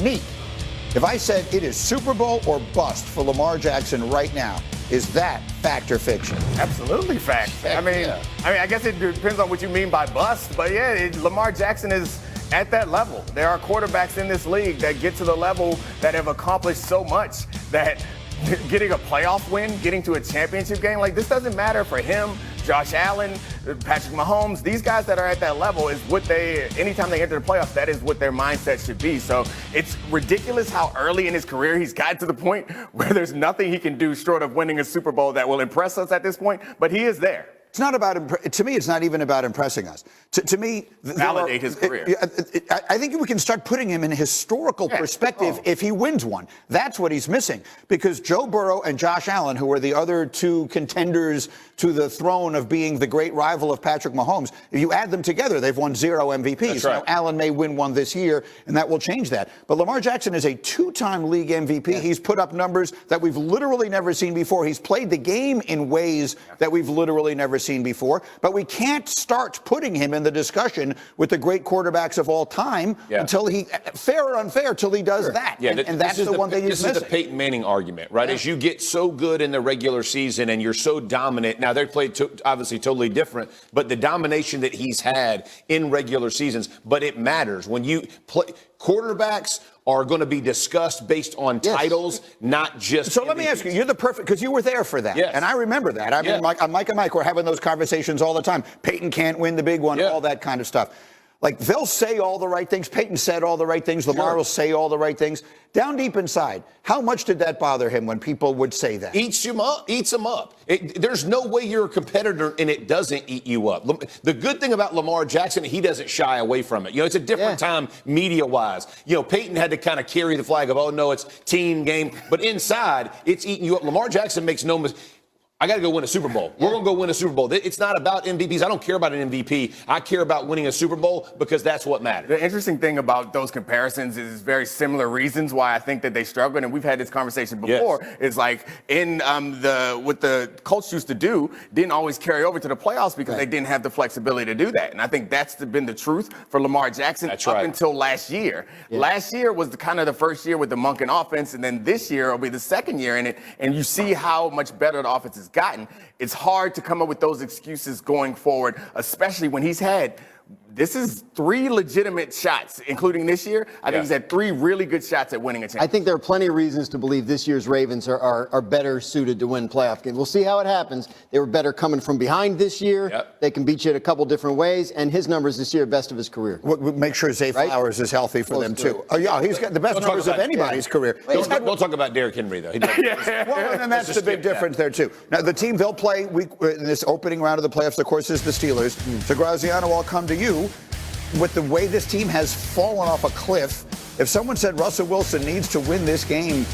Me, if I said it is Super Bowl or bust for Lamar Jackson right now, is that fact or fiction? Absolutely fact. I guess it depends on what you mean by bust, but yeah, Lamar Jackson is at that level. There are quarterbacks in this league that get to the level that have accomplished so much that getting a playoff win, getting to a championship game, like this doesn't matter for him, Josh Allen, Patrick Mahomes. These guys that are at that level is what anytime they enter the playoffs, that is what their mindset should be. So it's ridiculous how early in his career he's gotten to the point where there's nothing he can do short of winning a Super Bowl that will impress us at this point, but he is there. It's not about, to me, it's not even about impressing us. To me, validate his career. I think we can start putting him in a historical perspective if he wins one. That's what he's missing. Because Joe Burrow and Josh Allen, who are the other two contenders to the throne of being the great rival of Patrick Mahomes, if you add them together, they've won 0 MVPs. That's right. Now, Allen may win one this year, and that will change that. But Lamar Jackson is a 2-time league MVP. Yeah. He's put up numbers that we've literally never seen before. He's played the game in ways that we've literally never seen before. But we can't start putting him in the discussion with the great quarterbacks of all time until he, fair or unfair, till he does that. Yeah, and that's the one thing he's missing. This is the Peyton Manning argument, right? As you get so good in the regular season and you're so dominant. Now, they played obviously totally different, but the domination that he's had in regular seasons, but it matters. When you play, quarterbacks are going to be discussed based on titles, not just So MVPs. Let me ask you, you're the perfect, because you were there for that. Yes. And I remember that. I mean, Mike and Mike were having those conversations all the time. Peyton can't win the big one, all that kind of stuff. Like, they'll say all the right things. Peyton said all the right things. Lamar will say all the right things. Down deep inside, how much did that bother him when people would say that? Eats him up. There's no way you're a competitor and it doesn't eat you up. The good thing about Lamar Jackson, he doesn't shy away from it. You know, it's a different time media-wise. You know, Peyton had to kind of carry the flag of, oh, no, it's team game. But inside, it's eating you up. Lamar Jackson makes no mistake. I got to go win a Super Bowl. We're going to go win a Super Bowl. It's not about MVPs. I don't care about an MVP. I care about winning a Super Bowl because that's what matters. The interesting thing about those comparisons is very similar reasons why I think that they struggle. And we've had this conversation before. It's like in what the Colts used to do didn't always carry over to the playoffs because they didn't have the flexibility to do that. And I think that's been the truth for Lamar Jackson until last year. Last year was kind of the first year with the Monken offense. And then this year will be the second year in it. And you see how much better the offense is gotten. It's hard to come up with those excuses going forward, especially when he's had, this is 3 legitimate shots, including this year. I think he's had 3 really good shots at winning a championship. I think there are plenty of reasons to believe this year's Ravens are better suited to win playoff games. We'll see how it happens. They were better coming from behind this year. They can beat you in a couple different ways, and his numbers this year are best of his career. We'll make sure Zay Flowers is healthy for them, too. Oh, yeah, he's got the best numbers of anybody's career. Don't talk about Derrick Henry, though. Well, and that's the big difference there, too. Now, the team they'll play in this opening round of the playoffs, of course, is the Steelers. So, Graziano, I'll come to you. With the way this team has fallen off a cliff, if someone said Russell Wilson needs to win this game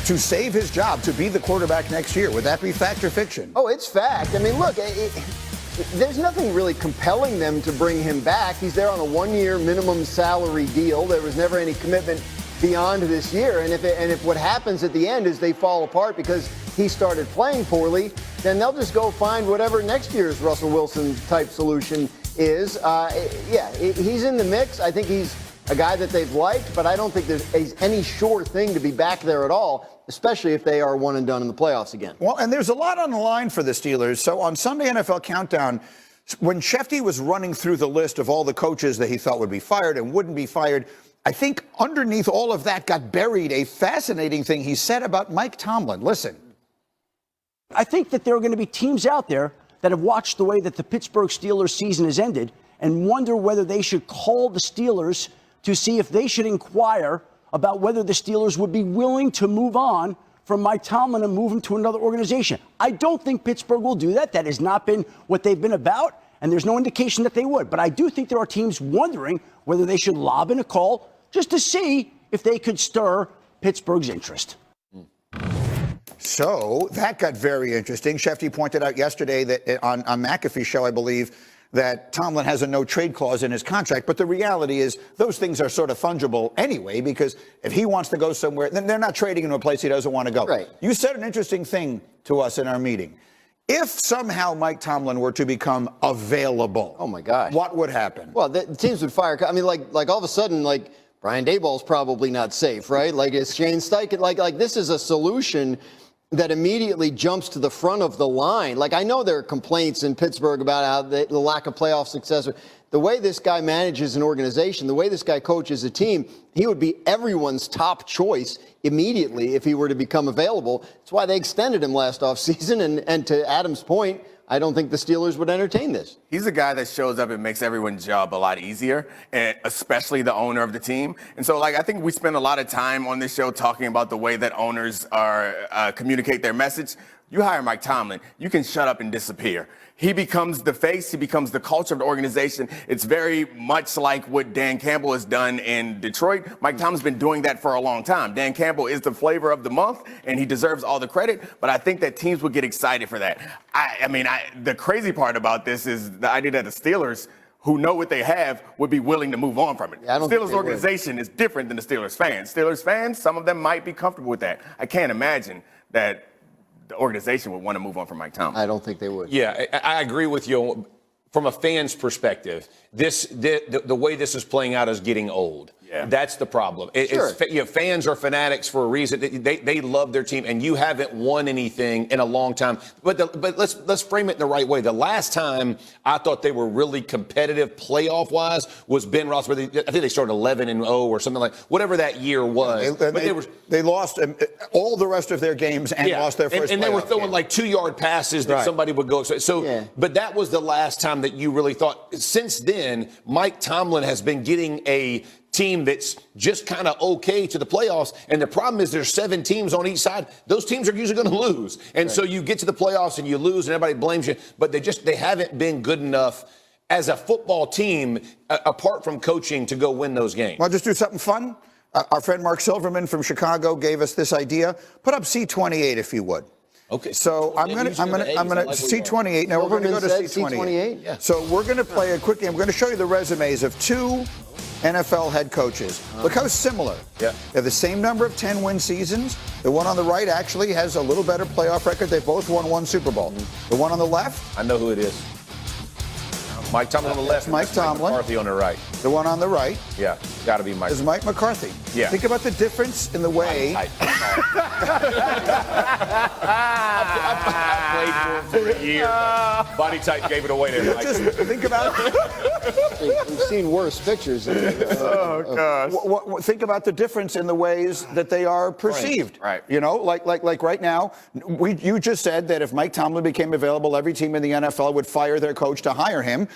to save his job, to be the quarterback next year, would that be fact or fiction? Oh, it's fact. I mean, look, there's nothing really compelling them to bring him back. He's there on a 1-year minimum salary deal. There was never any commitment beyond this year. And if what happens at the end is they fall apart because he started playing poorly, then they'll just go find whatever next year's Russell Wilson type solution is. He's in the mix. I think he's a guy that they've liked, but I don't think there's any sure thing to be back there at all, especially if they are one and done in the playoffs again. Well, and there's a lot on the line for the Steelers. So on Sunday NFL Countdown, when Shefty was running through the list of all the coaches that he thought would be fired and wouldn't be fired, I think underneath all of that got buried a fascinating thing he said about Mike Tomlin. Listen. I think that there are going to be teams out there that have watched the way that the Pittsburgh Steelers season has ended and wonder whether they should call the Steelers to see if they should inquire about whether the Steelers would be willing to move on from Mike Tomlin and move him to another organization. I don't think Pittsburgh will do that. That has not been what they've been about, and there's no indication that they would. But I do think there are teams wondering whether they should lob in a call just to see if they could stir Pittsburgh's interest. So that got very interesting. Shefty pointed out yesterday that on McAfee's show, I believe, that Tomlin has a no-trade clause in his contract. But the reality is those things are sort of fungible anyway, because if he wants to go somewhere, then they're not trading him to a place he doesn't want to go. Right. You said an interesting thing to us in our meeting. If somehow Mike Tomlin were to become available, oh my gosh, what would happen? Well, the teams would fire. I mean, like all of a sudden, like Brian Daboll's probably not safe, right? Like, is Shane Steichen, like this is a solution that immediately jumps to the front of the line. Like, I know there are complaints in Pittsburgh about how the lack of playoff success. The way this guy manages an organization, the way this guy coaches a team, he would be everyone's top choice immediately if he were to become available. That's why they extended him last offseason. And to Adam's point, I don't think the Steelers would entertain this. He's a guy that shows up and makes everyone's job a lot easier, and especially the owner of the team. And so, I think we spend a lot of time on this show talking about the way that owners communicate their message. You hire Mike Tomlin, you can shut up and disappear. He becomes the face. He becomes the culture of the organization. It's very much like what Dan Campbell has done in Detroit. Mike Tomlin's been doing that for a long time. Dan Campbell is the flavor of the month, and he deserves all the credit. But I think that teams would get excited for that. The crazy part about this is the idea that the Steelers, who know what they have, would be willing to move on from it. Yeah, the Steelers organization is different than the Steelers fans. Steelers fans, some of them might be comfortable with that. I can't imagine that the organization would want to move on from Mike Tomlin. I don't think they would. Yeah, I agree with you. From a fan's perspective, the way this is playing out is getting old. Yeah. That's the problem. Sure. Fans are fanatics for a reason. They love their team, and you haven't won anything in a long time. But let's frame it in the right way. The last time I thought they were really competitive playoff-wise was Ben Roethlisberger. I think they started 11-0 or something like whatever that year was. They lost all the rest of their games and lost their first. And they were throwing game. like 2-yard passes that somebody would go. But that was the last time that you really thought. Since then, Mike Tomlin has been getting a team that's just kind of okay to the playoffs. And the problem is there's 7 teams on each side. Those teams are usually going to lose. And so you get to the playoffs and you lose and everybody blames you. But they haven't been good enough as a football team, apart from coaching, to go win those games. Well, just do something fun. Our friend Mark Silverman from Chicago gave us this idea. Put up C28 if you would. Okay. So I'm gonna C28. Now we're going to go to C28. Yeah. So we're going to play a quick game. I'm going to show you the resumes of 2 NFL head coaches. Look how similar. Yeah. They have the same number of 10-win seasons. The one on the right actually has a little better playoff record. They both won 1 Super Bowl. The one on the left, I know who it is. Mike Tomlin on the left. Mike Tomlin. McCarthy on the right. the one on the right, Yeah, got to be Mike. is Mike McCarthy. Yeah. Think about the difference in the way. I played for him for a year. Body type gave it away there, Mike. Just think about We've seen worse pictures. Oh, gosh. think about the difference in the ways that they are perceived. Right. You know, like right now, you just said that if Mike Tomlin became available, every team in the NFL would fire their coach to hire him.